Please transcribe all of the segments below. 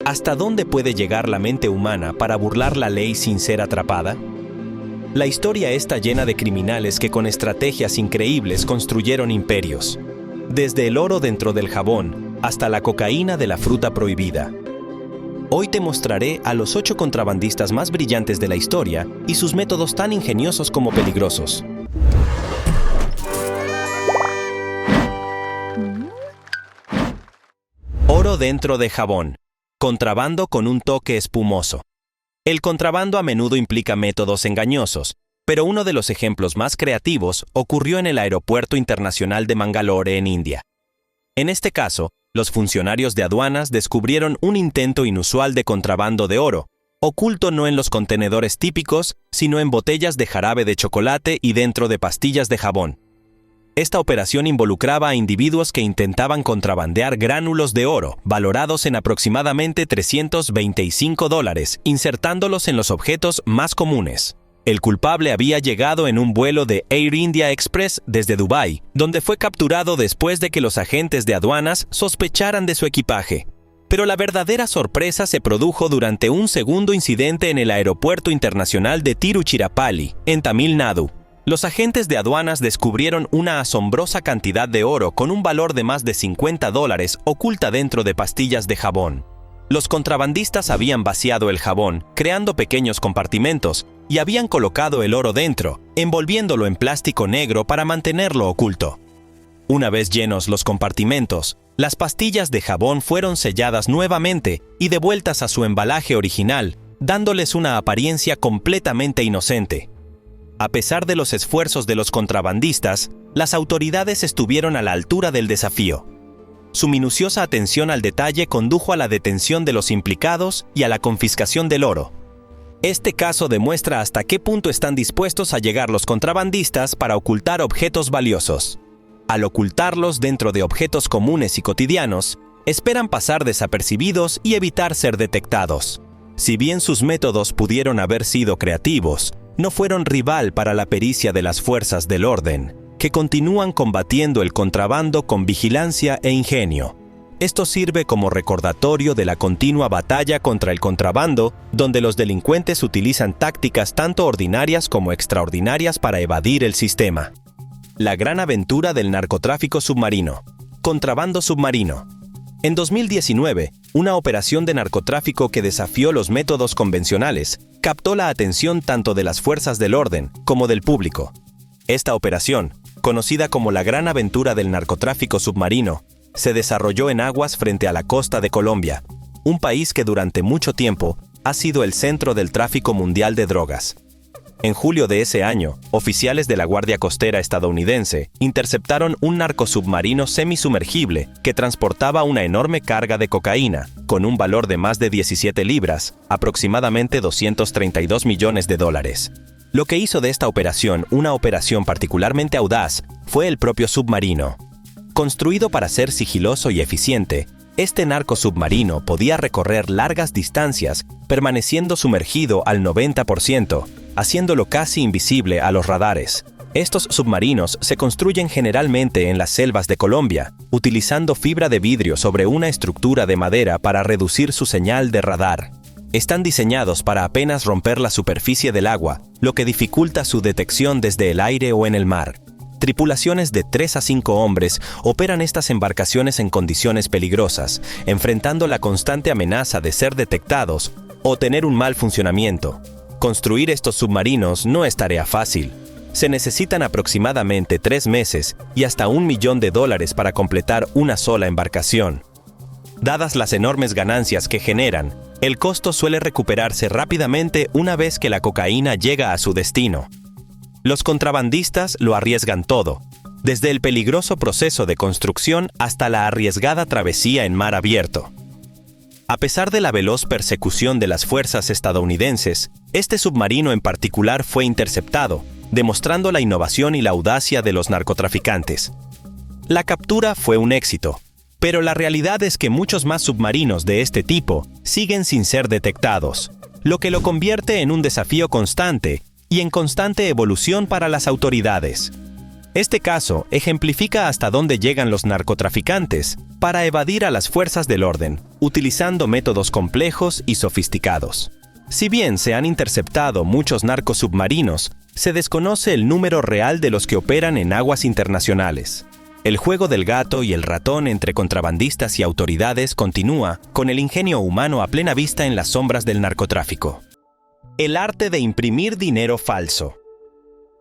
¿Hasta dónde puede llegar la mente humana para burlar la ley sin ser atrapada? La historia está llena de criminales que con estrategias increíbles construyeron imperios. Desde el oro dentro del jabón hasta la cocaína de la fruta prohibida. Hoy te mostraré a los 8 contrabandistas más brillantes de la historia y sus métodos tan ingeniosos como peligrosos. Oro dentro de jabón. Contrabando con un toque espumoso. El contrabando a menudo implica métodos engañosos, pero uno de los ejemplos más creativos ocurrió en el Aeropuerto Internacional de Mangalore, en India. En este caso, los funcionarios de aduanas descubrieron un intento inusual de contrabando de oro, oculto no en los contenedores típicos, sino en botellas de jarabe de chocolate y dentro de pastillas de jabón. Esta operación involucraba a individuos que intentaban contrabandear gránulos de oro, valorados en aproximadamente $325, insertándolos en los objetos más comunes. El culpable había llegado en un vuelo de Air India Express desde Dubái, donde fue capturado después de que los agentes de aduanas sospecharan de su equipaje. Pero la verdadera sorpresa se produjo durante un segundo incidente en el Aeropuerto Internacional de Tiruchirappalli, en Tamil Nadu. Los agentes de aduanas descubrieron una asombrosa cantidad de oro con un valor de más de $50 oculta dentro de pastillas de jabón. Los contrabandistas habían vaciado el jabón, creando pequeños compartimentos, y habían colocado el oro dentro, envolviéndolo en plástico negro para mantenerlo oculto. Una vez llenos los compartimentos, las pastillas de jabón fueron selladas nuevamente y devueltas a su embalaje original, dándoles una apariencia completamente inocente. A pesar de los esfuerzos de los contrabandistas, las autoridades estuvieron a la altura del desafío. Su minuciosa atención al detalle condujo a la detención de los implicados y a la confiscación del oro. Este caso demuestra hasta qué punto están dispuestos a llegar los contrabandistas para ocultar objetos valiosos. Al ocultarlos dentro de objetos comunes y cotidianos, esperan pasar desapercibidos y evitar ser detectados. Si bien sus métodos pudieron haber sido creativos, no fueron rival para la pericia de las fuerzas del orden, que continúan combatiendo el contrabando con vigilancia e ingenio. Esto sirve como recordatorio de la continua batalla contra el contrabando, donde los delincuentes utilizan tácticas tanto ordinarias como extraordinarias para evadir el sistema. La gran aventura del narcotráfico submarino. Contrabando submarino. En 2019, una operación de narcotráfico que desafió los métodos convencionales captó la atención tanto de las fuerzas del orden como del público. Esta operación, conocida como la gran aventura del narcotráfico submarino, se desarrolló en aguas frente a la costa de Colombia, un país que durante mucho tiempo ha sido el centro del tráfico mundial de drogas. En julio de ese año, oficiales de la Guardia Costera estadounidense interceptaron un narcosubmarino semisumergible que transportaba una enorme carga de cocaína, con un valor de más de 17 libras, aproximadamente $232 millones. Lo que hizo de esta operación una operación particularmente audaz fue el propio submarino. Construido para ser sigiloso y eficiente, este narcosubmarino podía recorrer largas distancias permaneciendo sumergido al 90%, haciéndolo casi invisible a los radares. Estos submarinos se construyen generalmente en las selvas de Colombia, utilizando fibra de vidrio sobre una estructura de madera para reducir su señal de radar. Están diseñados para apenas romper la superficie del agua, lo que dificulta su detección desde el aire o en el mar. Tripulaciones de 3 a 5 hombres operan estas embarcaciones en condiciones peligrosas, enfrentando la constante amenaza de ser detectados o tener un mal funcionamiento. Construir estos submarinos no es tarea fácil. Se necesitan aproximadamente 3 meses y hasta $1 millón para completar una sola embarcación. Dadas las enormes ganancias que generan, el costo suele recuperarse rápidamente una vez que la cocaína llega a su destino. Los contrabandistas lo arriesgan todo, desde el peligroso proceso de construcción hasta la arriesgada travesía en mar abierto. A pesar de la veloz persecución de las fuerzas estadounidenses, este submarino en particular fue interceptado, demostrando la innovación y la audacia de los narcotraficantes. La captura fue un éxito, pero la realidad es que muchos más submarinos de este tipo siguen sin ser detectados, lo que lo convierte en un desafío constante y en constante evolución para las autoridades. Este caso ejemplifica hasta dónde llegan los narcotraficantes para evadir a las fuerzas del orden, utilizando métodos complejos y sofisticados. Si bien se han interceptado muchos narcos submarinos, se desconoce el número real de los que operan en aguas internacionales. El juego del gato y el ratón entre contrabandistas y autoridades continúa, con el ingenio humano a plena vista en las sombras del narcotráfico. El arte de imprimir dinero falso.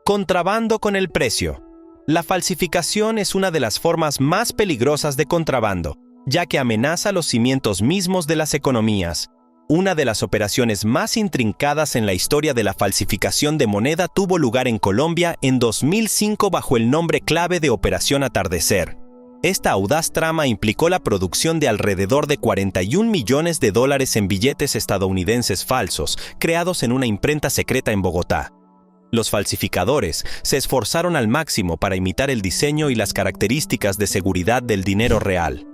Contrabando con el precio. La falsificación es una de las formas más peligrosas de contrabando, ya que amenaza los cimientos mismos de las economías. Una de las operaciones más intrincadas en la historia de la falsificación de moneda tuvo lugar en Colombia en 2005 bajo el nombre clave de Operación Atardecer. Esta audaz trama implicó la producción de alrededor de $41 millones en billetes estadounidenses falsos, creados en una imprenta secreta en Bogotá. Los falsificadores se esforzaron al máximo para imitar el diseño y las características de seguridad del dinero real.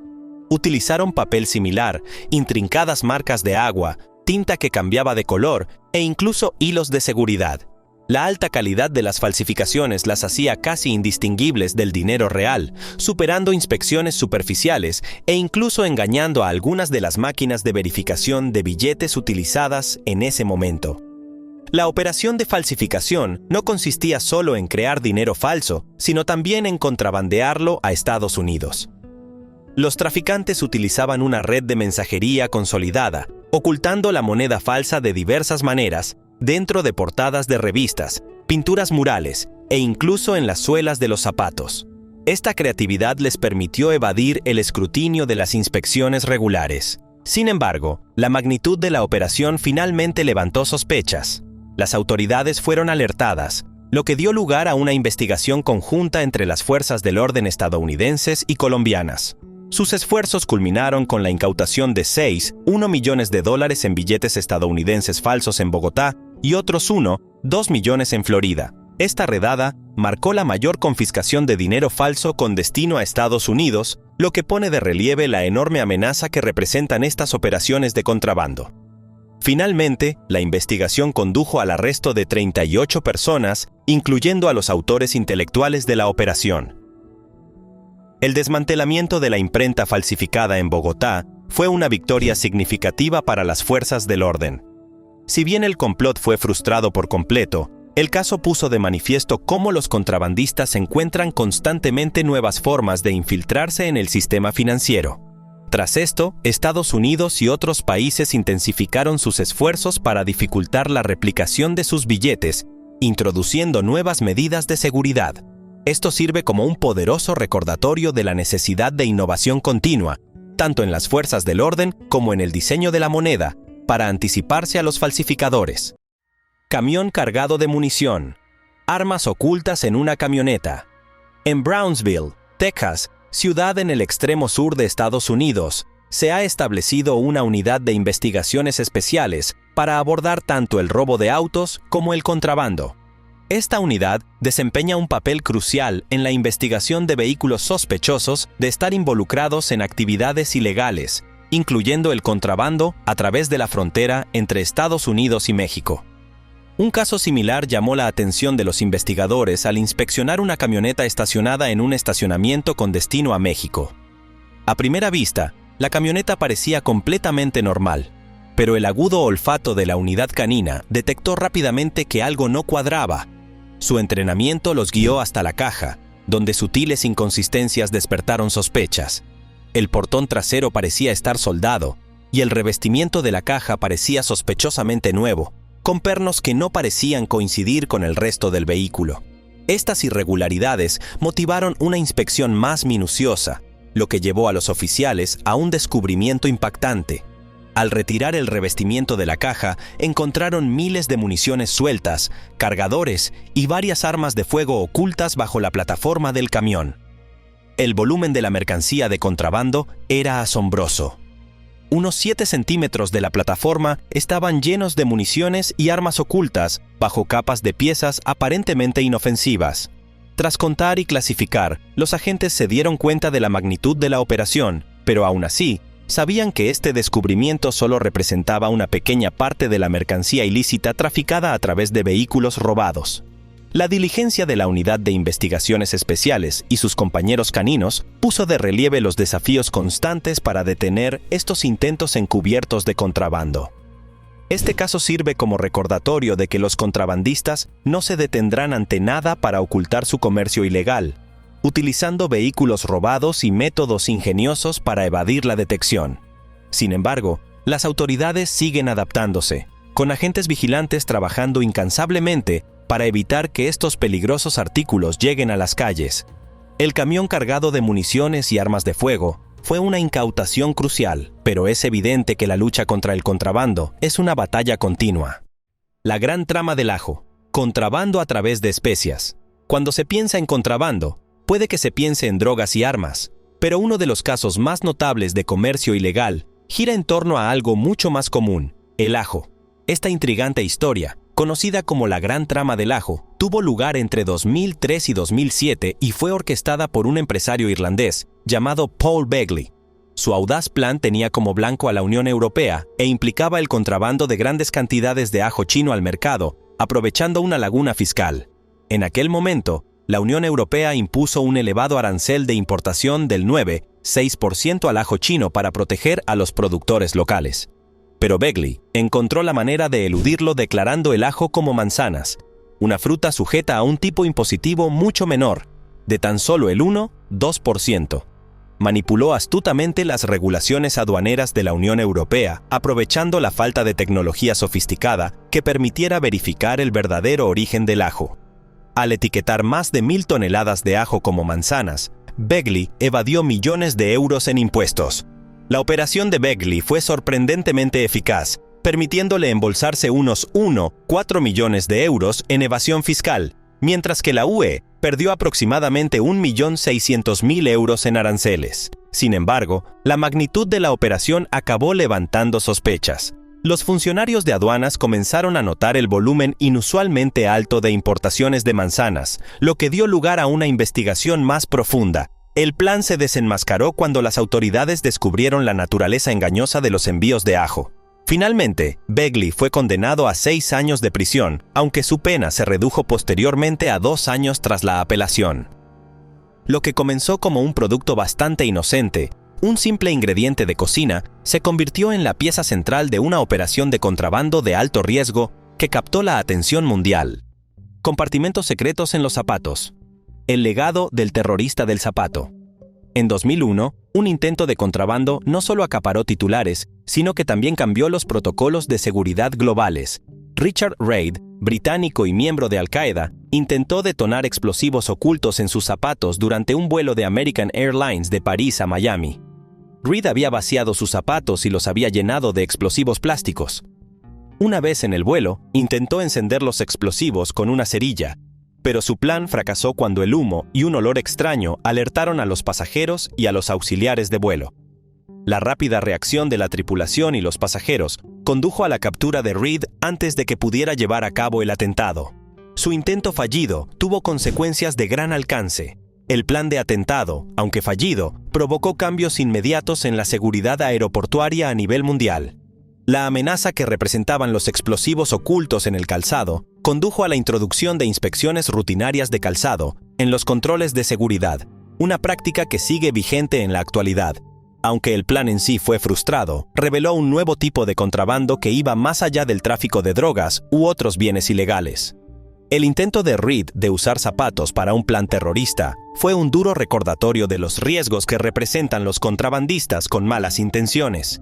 Utilizaron papel similar, intrincadas marcas de agua, tinta que cambiaba de color e incluso hilos de seguridad. La alta calidad de las falsificaciones las hacía casi indistinguibles del dinero real, superando inspecciones superficiales e incluso engañando a algunas de las máquinas de verificación de billetes utilizadas en ese momento. La operación de falsificación no consistía solo en crear dinero falso, sino también en contrabandearlo a Estados Unidos. Los traficantes utilizaban una red de mensajería consolidada, ocultando la moneda falsa de diversas maneras, dentro de portadas de revistas, pinturas murales e incluso en las suelas de los zapatos. Esta creatividad les permitió evadir el escrutinio de las inspecciones regulares. Sin embargo, la magnitud de la operación finalmente levantó sospechas. Las autoridades fueron alertadas, lo que dio lugar a una investigación conjunta entre las fuerzas del orden estadounidenses y colombianas. Sus esfuerzos culminaron con la incautación de $1 millones en billetes estadounidenses falsos en Bogotá y otros $2 millones en Florida. Esta redada marcó la mayor confiscación de dinero falso con destino a Estados Unidos, lo que pone de relieve la enorme amenaza que representan estas operaciones de contrabando. Finalmente, la investigación condujo al arresto de 38 personas, incluyendo a los autores intelectuales de la operación. El desmantelamiento de la imprenta falsificada en Bogotá fue una victoria significativa para las fuerzas del orden. Si bien el complot fue frustrado por completo, el caso puso de manifiesto cómo los contrabandistas encuentran constantemente nuevas formas de infiltrarse en el sistema financiero. Tras esto, Estados Unidos y otros países intensificaron sus esfuerzos para dificultar la replicación de sus billetes, introduciendo nuevas medidas de seguridad. Esto sirve como un poderoso recordatorio de la necesidad de innovación continua, tanto en las fuerzas del orden como en el diseño de la moneda, para anticiparse a los falsificadores. Camión cargado de munición. Armas ocultas en una camioneta. En Brownsville, Texas, ciudad en el extremo sur de Estados Unidos, se ha establecido una unidad de investigaciones especiales para abordar tanto el robo de autos como el contrabando. Esta unidad desempeña un papel crucial en la investigación de vehículos sospechosos de estar involucrados en actividades ilegales, incluyendo el contrabando a través de la frontera entre Estados Unidos y México. Un caso similar llamó la atención de los investigadores al inspeccionar una camioneta estacionada en un estacionamiento con destino a México. A primera vista, la camioneta parecía completamente normal, pero el agudo olfato de la unidad canina detectó rápidamente que algo no cuadraba. Su entrenamiento los guió hasta la caja, donde sutiles inconsistencias despertaron sospechas. El portón trasero parecía estar soldado, y el revestimiento de la caja parecía sospechosamente nuevo, con pernos que no parecían coincidir con el resto del vehículo. Estas irregularidades motivaron una inspección más minuciosa, lo que llevó a los oficiales a un descubrimiento impactante. Al retirar el revestimiento de la caja, encontraron miles de municiones sueltas, cargadores y varias armas de fuego ocultas bajo la plataforma del camión. El volumen de la mercancía de contrabando era asombroso. Unos 7 centímetros de la plataforma estaban llenos de municiones y armas ocultas bajo capas de piezas aparentemente inofensivas. Tras contar y clasificar, los agentes se dieron cuenta de la magnitud de la operación, pero aún así, sabían que este descubrimiento solo representaba una pequeña parte de la mercancía ilícita traficada a través de vehículos robados. La diligencia de la Unidad de Investigaciones Especiales y sus compañeros caninos puso de relieve los desafíos constantes para detener estos intentos encubiertos de contrabando. Este caso sirve como recordatorio de que los contrabandistas no se detendrán ante nada para ocultar su comercio ilegal, utilizando vehículos robados y métodos ingeniosos para evadir la detección. Sin embargo, las autoridades siguen adaptándose, con agentes vigilantes trabajando incansablemente para evitar que estos peligrosos artículos lleguen a las calles. El camión cargado de municiones y armas de fuego fue una incautación crucial, pero es evidente que la lucha contra el contrabando es una batalla continua. La gran trama del ajo: contrabando a través de especias. Cuando se piensa en contrabando, puede que se piense en drogas y armas, pero uno de los casos más notables de comercio ilegal gira en torno a algo mucho más común: el ajo. Esta intrigante historia, conocida como la Gran Trama del Ajo, tuvo lugar entre 2003 y 2007 y fue orquestada por un empresario irlandés llamado Paul Begley. Su audaz plan tenía como blanco a la Unión Europea e implicaba el contrabando de grandes cantidades de ajo chino al mercado, aprovechando una laguna fiscal. En aquel momento, la Unión Europea impuso un elevado arancel de importación del 9,6% al ajo chino para proteger a los productores locales. Pero Begley encontró la manera de eludirlo declarando el ajo como manzanas, una fruta sujeta a un tipo impositivo mucho menor, de tan solo el 1,2%. Manipuló astutamente las regulaciones aduaneras de la Unión Europea, aprovechando la falta de tecnología sofisticada que permitiera verificar el verdadero origen del ajo. Al etiquetar más de 1.000 toneladas de ajo como manzanas, Begley evadió millones de euros en impuestos. La operación de Begley fue sorprendentemente eficaz, permitiéndole embolsarse unos 1,4 millones de euros en evasión fiscal, mientras que la UE perdió aproximadamente 1.600.000 euros en aranceles. Sin embargo, la magnitud de la operación acabó levantando sospechas. Los funcionarios de aduanas comenzaron a notar el volumen inusualmente alto de importaciones de manzanas, lo que dio lugar a una investigación más profunda. El plan se desenmascaró cuando las autoridades descubrieron la naturaleza engañosa de los envíos de ajo. Finalmente, Begley fue condenado a 6 años de prisión, aunque su pena se redujo posteriormente a 2 años tras la apelación. Lo que comenzó como un producto bastante inocente, un simple ingrediente de cocina, se convirtió en la pieza central de una operación de contrabando de alto riesgo que captó la atención mundial. Compartimentos secretos en los zapatos. El legado del terrorista del zapato. En 2001, un intento de contrabando no solo acaparó titulares, sino que también cambió los protocolos de seguridad globales. Richard Reid, británico y miembro de Al-Qaeda, intentó detonar explosivos ocultos en sus zapatos durante un vuelo de American Airlines de París a Miami. Reid había vaciado sus zapatos y los había llenado de explosivos plásticos. Una vez en el vuelo, intentó encender los explosivos con una cerilla, pero su plan fracasó cuando el humo y un olor extraño alertaron a los pasajeros y a los auxiliares de vuelo. La rápida reacción de la tripulación y los pasajeros condujo a la captura de Reid antes de que pudiera llevar a cabo el atentado. Su intento fallido tuvo consecuencias de gran alcance. El plan de atentado, aunque fallido, provocó cambios inmediatos en la seguridad aeroportuaria a nivel mundial. La amenaza que representaban los explosivos ocultos en el calzado condujo a la introducción de inspecciones rutinarias de calzado en los controles de seguridad, una práctica que sigue vigente en la actualidad. Aunque el plan en sí fue frustrado, reveló un nuevo tipo de contrabando que iba más allá del tráfico de drogas u otros bienes ilegales. El intento de Reid de usar zapatos para un plan terrorista fue un duro recordatorio de los riesgos que representan los contrabandistas con malas intenciones.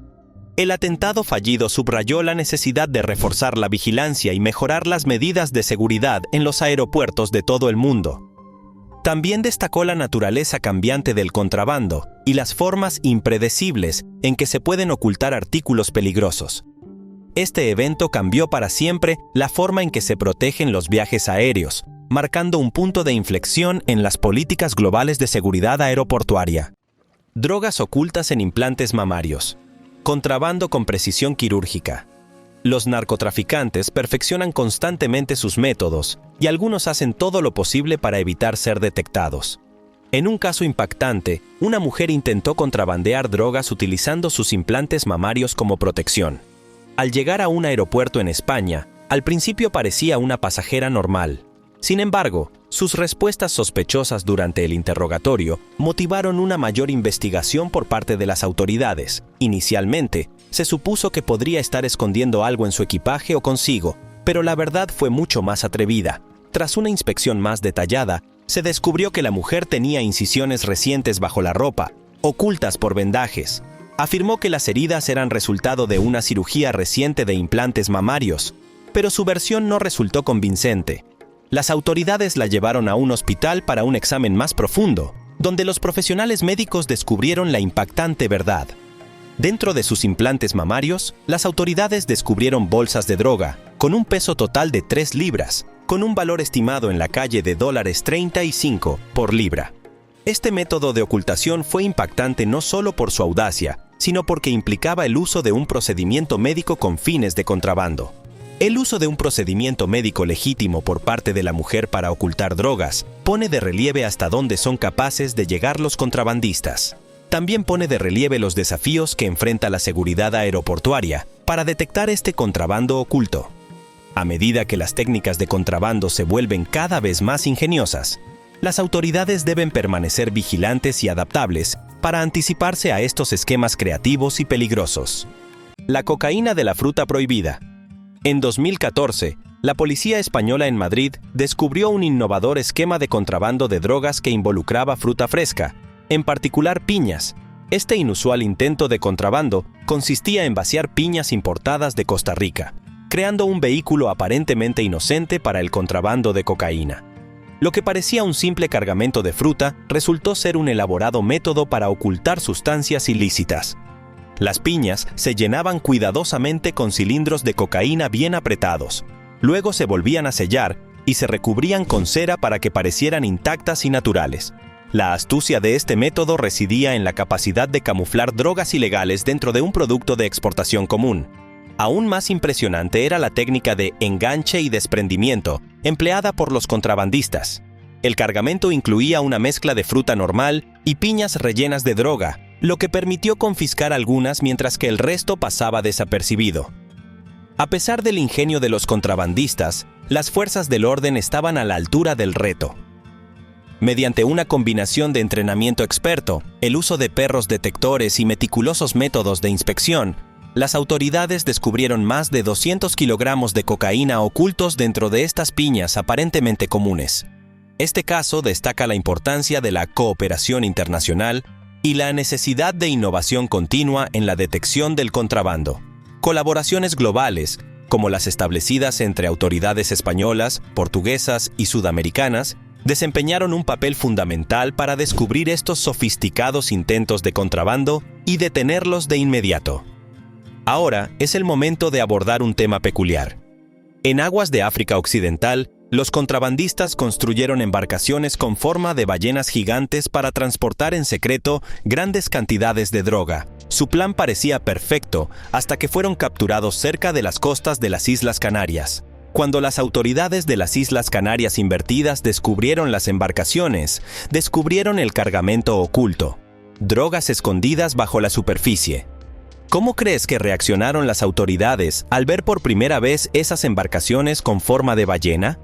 El atentado fallido subrayó la necesidad de reforzar la vigilancia y mejorar las medidas de seguridad en los aeropuertos de todo el mundo. También destacó la naturaleza cambiante del contrabando y las formas impredecibles en que se pueden ocultar artículos peligrosos. Este evento cambió para siempre la forma en que se protegen los viajes aéreos, marcando un punto de inflexión en las políticas globales de seguridad aeroportuaria. Drogas ocultas en implantes mamarios. Contrabando con precisión quirúrgica. Los narcotraficantes perfeccionan constantemente sus métodos y algunos hacen todo lo posible para evitar ser detectados. En un caso impactante, una mujer intentó contrabandear drogas utilizando sus implantes mamarios como protección. Al llegar a un aeropuerto en España, al principio parecía una pasajera normal. Sin embargo, sus respuestas sospechosas durante el interrogatorio motivaron una mayor investigación por parte de las autoridades. Inicialmente, se supuso que podría estar escondiendo algo en su equipaje o consigo, pero la verdad fue mucho más atrevida. Tras una inspección más detallada, se descubrió que la mujer tenía incisiones recientes bajo la ropa, ocultas por vendajes. Afirmó que las heridas eran resultado de una cirugía reciente de implantes mamarios, pero su versión no resultó convincente. Las autoridades la llevaron a un hospital para un examen más profundo, donde los profesionales médicos descubrieron la impactante verdad. Dentro de sus implantes mamarios, las autoridades descubrieron bolsas de droga, con un peso total de 3 libras, con un valor estimado en la calle de $35 por libra. Este método de ocultación fue impactante no solo por su audacia, sino porque implicaba el uso de un procedimiento médico con fines de contrabando. El uso de un procedimiento médico legítimo por parte de la mujer para ocultar drogas pone de relieve hasta dónde son capaces de llegar los contrabandistas. También pone de relieve los desafíos que enfrenta la seguridad aeroportuaria para detectar este contrabando oculto. A medida que las técnicas de contrabando se vuelven cada vez más ingeniosas, las autoridades deben permanecer vigilantes y adaptables para anticiparse a estos esquemas creativos y peligrosos. La cocaína de la fruta prohibida. En 2014, la policía española en Madrid descubrió un innovador esquema de contrabando de drogas que involucraba fruta fresca, en particular piñas. Este inusual intento de contrabando consistía en vaciar piñas importadas de Costa Rica, creando un vehículo aparentemente inocente para el contrabando de cocaína. Lo que parecía un simple cargamento de fruta resultó ser un elaborado método para ocultar sustancias ilícitas. Las piñas se llenaban cuidadosamente con cilindros de cocaína bien apretados. Luego se volvían a sellar y se recubrían con cera para que parecieran intactas y naturales. La astucia de este método residía en la capacidad de camuflar drogas ilegales dentro de un producto de exportación común. Aún más impresionante era la técnica de enganche y desprendimiento empleada por los contrabandistas. El cargamento incluía una mezcla de fruta normal y piñas rellenas de droga, lo que permitió confiscar algunas mientras que el resto pasaba desapercibido. A pesar del ingenio de los contrabandistas, las fuerzas del orden estaban a la altura del reto. Mediante una combinación de entrenamiento experto, el uso de perros detectores y meticulosos métodos de inspección, las autoridades descubrieron más de 200 kilogramos de cocaína ocultos dentro de estas piñas aparentemente comunes. Este caso destaca la importancia de la cooperación internacional y la necesidad de innovación continua en la detección del contrabando. Colaboraciones globales, como las establecidas entre autoridades españolas, portuguesas y sudamericanas, desempeñaron un papel fundamental para descubrir estos sofisticados intentos de contrabando y detenerlos de inmediato. Ahora es el momento de abordar un tema peculiar. En aguas de África Occidental, los contrabandistas construyeron embarcaciones con forma de ballenas gigantes para transportar en secreto grandes cantidades de droga. Su plan parecía perfecto hasta que fueron capturados cerca de las costas de las Islas Canarias. Cuando las autoridades de las Islas Canarias invertidas descubrieron las embarcaciones, descubrieron el cargamento oculto, drogas escondidas bajo la superficie. ¿Cómo crees que reaccionaron las autoridades al ver por primera vez esas embarcaciones con forma de ballena?